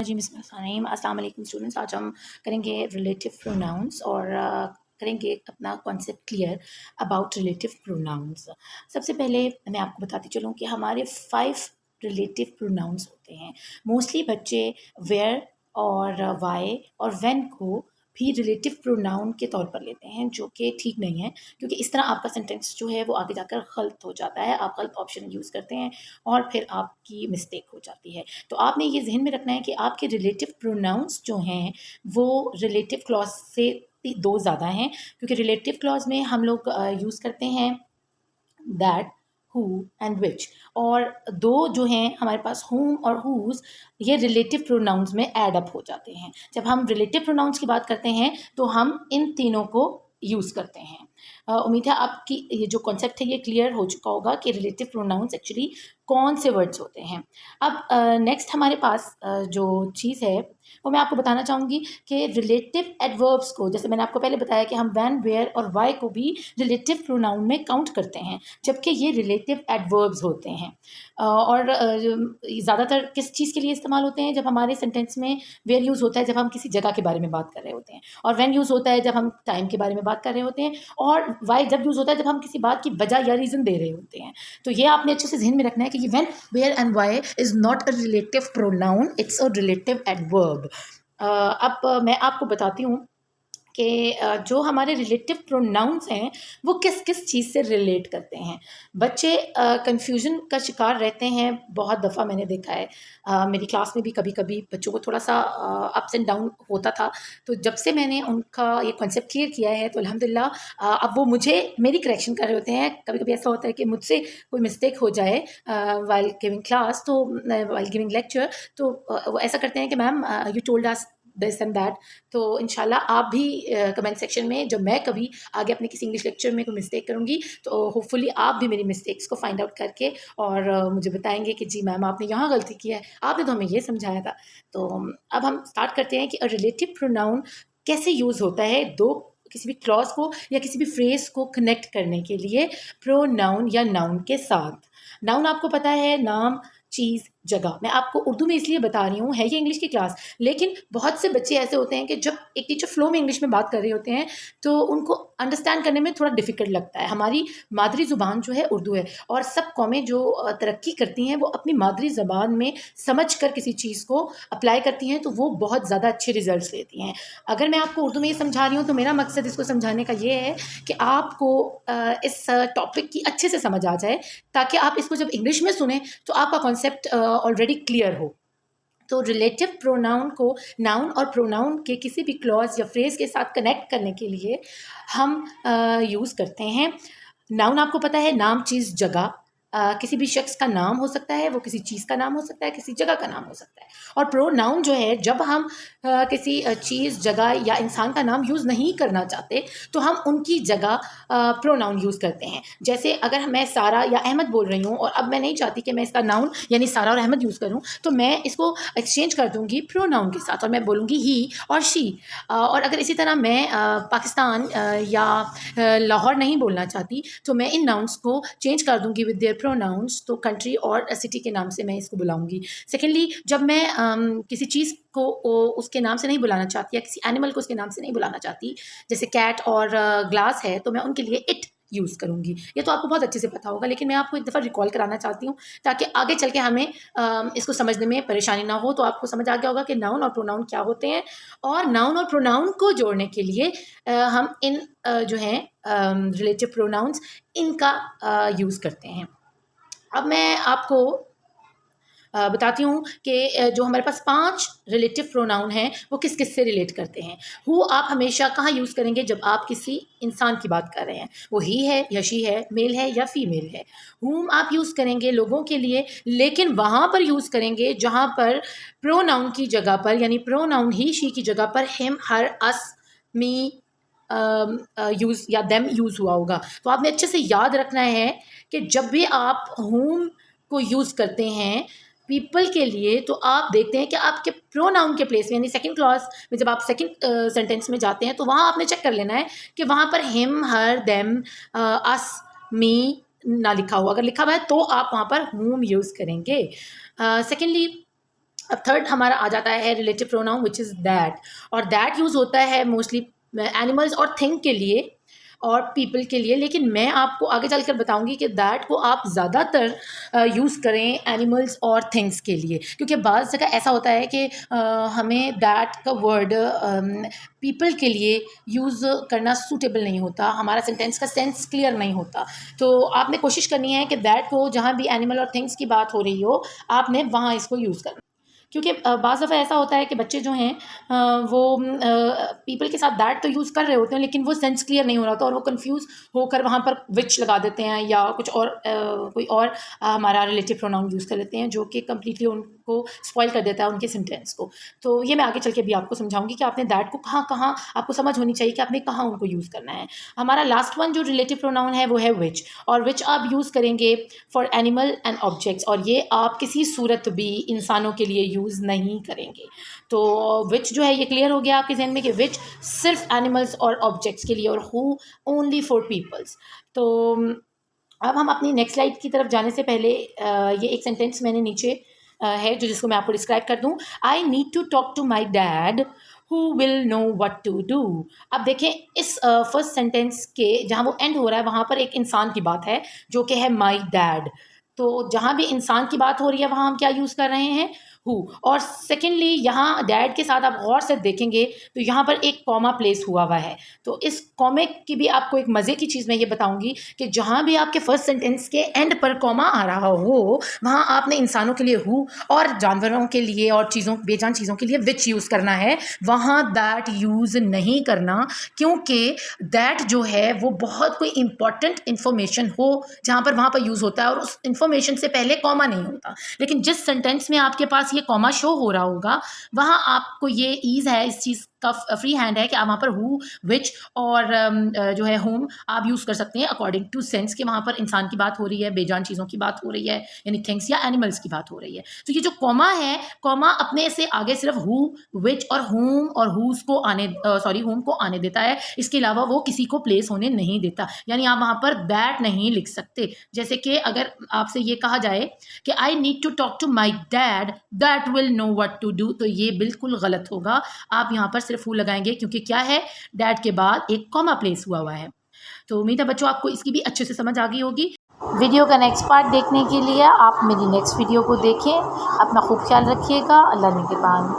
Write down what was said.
जी मिसफ़ाहीम अस्सलाम वालेकुम स्टूडेंट्स। आज हम करेंगे रिलेटिव प्रोनाउंस और करेंगे अपना concept clear about relative pronouns. सबसे पहले मैं आपको बताती चलूँ कि हमारे 5 रिलेटिव प्रोनाउंस होते हैं। मोस्टली बच्चे वेयर और व्हाई और व्हेन को भी रिलेटिव प्रोनाउन के तौर पर लेते हैं, जो कि ठीक नहीं है, क्योंकि इस तरह आपका सेंटेंस जो है वो आगे जाकर गलत हो जाता है। आप गलत ऑप्शन यूज़ करते हैं और फिर आपकी मिस्टेक हो जाती है। तो आपने ये ज़हन में रखना है कि आपके रिलेटिव प्रोनाउंस जो हैं वो रिलेटिव क्लॉज से 2 ज़्यादा हैं, क्योंकि रिलेटिव क्लॉज में हम लोग यूज़ करते हैं दैट, हु एंड विच, और 2 जो हैं हमारे पास whom और whose, ये रिलेटिव प्रोनाउंस में ऐड अप हो जाते हैं। जब हम रिलेटिव प्रोनाउंस की बात करते हैं तो हम इन तीनों को यूज़ करते हैं। उम्मीद है आपकी ये जो कॉन्सेप्ट है ये क्लियर हो चुका होगा कि रिलेटिव प्रोनाउंस एक्चुअली कौन से वर्ड्स होते हैं। अब नेक्स्ट हमारे पास जो चीज़ है वो मैं आपको बताना चाहूँगी कि रिलेटिव एडवर्ब्स को, जैसे मैंने आपको पहले बताया कि हम व्हेन, वेयर और व्हाई को भी रिलेटिव प्रोनाउन में काउंट करते हैं, जबकि ये रिलेटिव एडवर्ब्स होते हैं। और ज़्यादातर किस चीज़ के लिए इस्तेमाल होते हैं? जब हमारे सेंटेंस में वेयर यूज़ होता है जब हम किसी जगह के बारे में बात कर रहे होते हैं, और व्हेन यूज़ होता है जब हम टाइम के बारे में बात कर रहे होते हैं, और व्हाई जब यूज़ होता है जब हम किसी बात की वजह या रीज़न दे रहे होते हैं। तो ये आपने अच्छे से ज़हन में रखना है कि ये when, where and why is not a relative pronoun, it's a relative adverb. अब मैं आपको बताती हूँ कि जो हमारे रिलेटिव प्रोनाउंस हैं वो किस किस चीज़ से रिलेट करते हैं। बच्चे कन्फ्यूजन का शिकार रहते हैं, बहुत दफ़ा मैंने देखा है। मेरी क्लास में भी कभी-कभी बच्चों को थोड़ा-सा अप्स एंड डाउन होता था। तो जब से मैंने उनका ये कॉन्सेप्ट क्लियर किया है तो अल्हम्दुलिल्लाह अब वो मुझे मेरी करेक्शन कर रहे होते हैं। कभी-कभी ऐसा होता है कि मुझसे कोई मिस्टेक हो जाए व्हाइल गिविंग क्लास, तो व्हाइल गिविंग लेक्चर, तो वो ऐसा करते हैं कि ma'am you told us this and that. तो इंशाल्लाह आप भी कमेंट सेक्शन में, जब मैं कभी आगे अपने किसी इंग्लिश लेक्चर में कोई मिस्टेक करूँगी तो होपफुली आप भी मेरी मिस्टेक्स को फाइंड आउट करके और मुझे बताएँगे कि जी मैम आपने यहाँ गलती की है, आपने तो हमें ये समझाया था। तो अब हम स्टार्ट करते हैं कि रिलेटिव प्रोनाउन कैसे यूज़ होता है दो किसी भी क्लॉज को या किसी भी फ्रेज़ को कनेक्ट करने के लिए प्रोनाउन या नाउन के साथ। नाउन आपको पता है, नाम, चीज़, जगह। मैं आपको उर्दू में इसलिए बता रही हूँ, है ये इंग्लिश की क्लास, लेकिन बहुत से बच्चे ऐसे होते हैं कि जब एक टीचर फ्लो में इंग्लिश में बात कर रहे होते हैं तो उनको अंडरस्टैंड करने में थोड़ा डिफ़िकल्ट लगता है। हमारी मादरी ज़ुबान जो है उर्दू है, और सब कौमें जो तरक्की करती हैं वो अपनी मादरी ज़बान में समझ कर किसी चीज़ को अप्लाई करती हैं, तो वो बहुत ज़्यादा अच्छे रिज़ल्ट्स लेती हैं। अगर मैं आपको उर्दू में ये समझा रही हूँ तो मेरा मकसद इसको समझाने का ये है कि आपको इस टॉपिक की अच्छे से समझ आ जाए, ताकि आप इसको जब इंग्लिश में सुने तो आपका कॉन्सेप्ट ऑलरेडी क्लियर हो। तो रिलेटिव प्रोनाउन को नाउन और प्रोनाउन के किसी भी क्लॉज या फ्रेज के साथ कनेक्ट करने के लिए हम यूज़ करते हैं। नाउन आपको पता है, नाम, चीज़, जगह। किसी भी शख्स का नाम हो सकता है, वो किसी चीज़ का नाम हो सकता है, किसी जगह का नाम हो सकता है। और प्रोनाउन जो है, जब हम किसी चीज़, जगह या इंसान का नाम यूज़ नहीं करना चाहते तो हम उनकी जगह प्रोनाउन यूज़ करते हैं। जैसे अगर मैं सारा या अहमद बोल रही हूँ और अब मैं नहीं चाहती कि मैं इसका नाउन यानी सारा और अहमद यूज़ करूँ, तो मैं इसको एक्सचेंज कर दूँगी प्रोनाउन के साथ और मैं बोलूँगी ही और शी। और अगर इसी तरह मैं पाकिस्तान या लाहौर नहीं बोलना चाहती तो मैं इन नाउन्स को चेंज कर दूँगी विद देयर प्रोनाउंस, तो कंट्री और सिटी के नाम से मैं इसको बुलाऊँगी। सेकेंडली, जब मैं किसी चीज़ को उसके नाम से नहीं बुलाना चाहती या किसी एनिमल को उसके नाम से नहीं बुलाना चाहती, जैसे कैट और ग्लास है, तो मैं उनके लिए इट यूज़ करूँगी। ये तो आपको बहुत अच्छे से पता होगा, लेकिन मैं आपको एक दफ़ा रिकॉल कराना चाहती हूँ ताकि आगे चल के हमें इसको समझने में परेशानी ना हो। तो आपको समझ आ गया होगा कि नाउन और प्रोनाउन क्या होते हैं, और नाउन और प्रोनाउन को जोड़ने के लिए हम इन जो हैं रिलेटिव प्रोनाउंस, इनका यूज़ करते हैं। अब मैं आपको बताती हूँ कि जो हमारे पास 5 रिलेटिव प्रोनाउन हैं वो किस किस से रिलेट करते हैं। हु आप हमेशा कहाँ यूज़ करेंगे जब आप किसी इंसान की बात कर रहे हैं, वो ही है या शी है, मेल है या फीमेल है। हुम आप यूज़ करेंगे लोगों के लिए, लेकिन वहाँ पर यूज़ करेंगे जहाँ पर प्रोनाउन की जगह पर, यानी प्रोनाउन ही शी की जगह पर हिम, हर, अस, मी यूज़ या देम यूज़ हुआ होगा। तो आपने अच्छे से याद रखना है कि जब भी आप हुम को यूज़ करते हैं पीपल के लिए, तो आप देखते हैं कि आपके प्रोनाउन के प्लेस में, यानी सेकंड क्लॉज में जब आप सेकंड सेंटेंस में जाते हैं तो वहाँ आपने चेक कर लेना है कि वहाँ पर हिम, हर, देम, अस, मी ना लिखा हुआ। अगर लिखा हुआ है तो आप वहाँ पर हुम यूज़ करेंगे। सेकेंडली, अब थर्ड हमारा आ जाता है relative pronoun which is that, और दैट यूज़ होता है मोस्टली एनिमल्स और थिंग के लिए और पीपल के लिए, लेकिन मैं आपको आगे चलकर बताऊंगी कि दैट को आप ज़्यादातर यूज़ करें एनिमल्स और थिंग्स के लिए, क्योंकि बाज़ जगह ऐसा होता है कि हमें दैट का वर्ड पीपल के लिए यूज़ करना सूटेबल नहीं होता, हमारा सेंटेंस का सेंस क्लियर नहीं होता। तो आपने कोशिश करनी है कि दैट को जहाँ भी एनिमल और थिंग्स की बात हो रही हो, आपने वहाँ इसको यूज़ करना, क्योंकि बाज़ दफ़ा ऐसा होता है कि बच्चे जो हैं वो पीपल के साथ दैट तो यूज़ कर रहे होते हैं, लेकिन वो सेंस क्लियर नहीं हो रहा होता और वो कंफ्यूज होकर वहाँ पर विच लगा देते हैं या कुछ और कोई और हमारा रिलेटिव प्रोनाउन यूज़ कर लेते हैं, जो कि कम्प्लीटली उनको स्पॉइल कर देता है उनके सेंटेंस को। तो ये मैं आगे चल के भी आपको समझाऊंगी कि आपने दैट को कहाँ कहाँ आपको समझ होनी चाहिए कि आपने कहाँ उनको यूज़ करना है। हमारा लास्ट वन जो रिलेटिव प्रोनाउन है वो है विच, और विच आप यूज़ करेंगे फॉर एनिमल एंड ऑब्जेक्ट्स, और ये आप किसी सूरत भी इंसानों के लिए यूज़ नहीं करेंगे। तो विच जो है ये क्लियर हो गया आपके जहन में कि विच सिर्फ एनिमल्स और ऑब्जेक्ट्स के लिए और हु ओनली फॉर पीपल्स। तो अब हम अपनी नेक्स्ट स्लाइड की तरफ जाने से पहले ये एक सेंटेंस मैंने नीचे है जो जिसको मैं आपको डिस्क्राइब कर दूं। I need to talk to my dad who will know what to do. अब देखें इस फर्स्ट सेंटेंस के जहाँ वो एंड हो रहा है वहाँ पर एक इंसान की बात है जो कि है माई डैड। तो जहाँ भी इंसान की बात हो रही है वहाँ हम क्या यूज़ कर रहे हैं, हु। और सेकेंडली यहाँ डैड के साथ आप गौर से देखेंगे तो यहाँ पर एक कॉमा प्लेस हुआ हुआ है। तो इस कॉमे की भी आपको एक मज़े की चीज़ मैं ये बताऊंगी कि जहाँ भी आपके फर्स्ट सेंटेंस के एंड पर कॉमा आ रहा हो वहाँ आपने इंसानों के लिए हु और जानवरों के लिए और चीज़ों बेजान चीज़ों के लिए विच यूज़ करना है, वहाँ दैट यूज़ नहीं करना, क्योंकि दैट जो है वो बहुत कोई इंपॉर्टेंट इन्फॉर्मेशन हो जहाँ पर वहाँ पर यूज़ होता है और उस इन्फॉर्मेशन से पहले कॉमा नहीं होता। लेकिन जिस सेंटेंस में आपके पास ये कॉमा शो हो रहा होगा वहाँ आपको ये ईज़ है, इस चीज़ का फ्री हैंड है कि आप वहाँ पर हु विच और जो है होम आप यूज़ कर सकते हैं अकॉर्डिंग टू सेंस कि वहाँ पर इंसान की बात हो रही है, बेजान चीज़ों की बात हो रही है, यानी थिंग्स या एनिमल्स की बात हो रही है। तो ये जो कॉमा है, कॉमा अपने से आगे सिर्फ हु विच और होम और हुज को आने होम को आने देता है, इसके अलावा वो किसी को प्लेस होने नहीं देता। यानी आप वहाँ पर दैट नहीं लिख सकते। जैसे कि अगर आपसे ये कहा जाए कि I need to talk to my dad that will know what to do, तो ये बिल्कुल गलत होगा। आप यहाँ पर सिर्फ हु लगाएंगे क्योंकि क्या है, डैड के बाद एक कॉमा प्लेस हुआ है। तो उम्मीद है बच्चों आपको इसकी भी अच्छे से समझ आ गई होगी। वीडियो का नेक्स्ट पार्ट देखने के लिए आप मेरी नेक्स्ट वीडियो को देखें। अपना खूब ख्याल रखिएगा। अल्लाह निगहबान।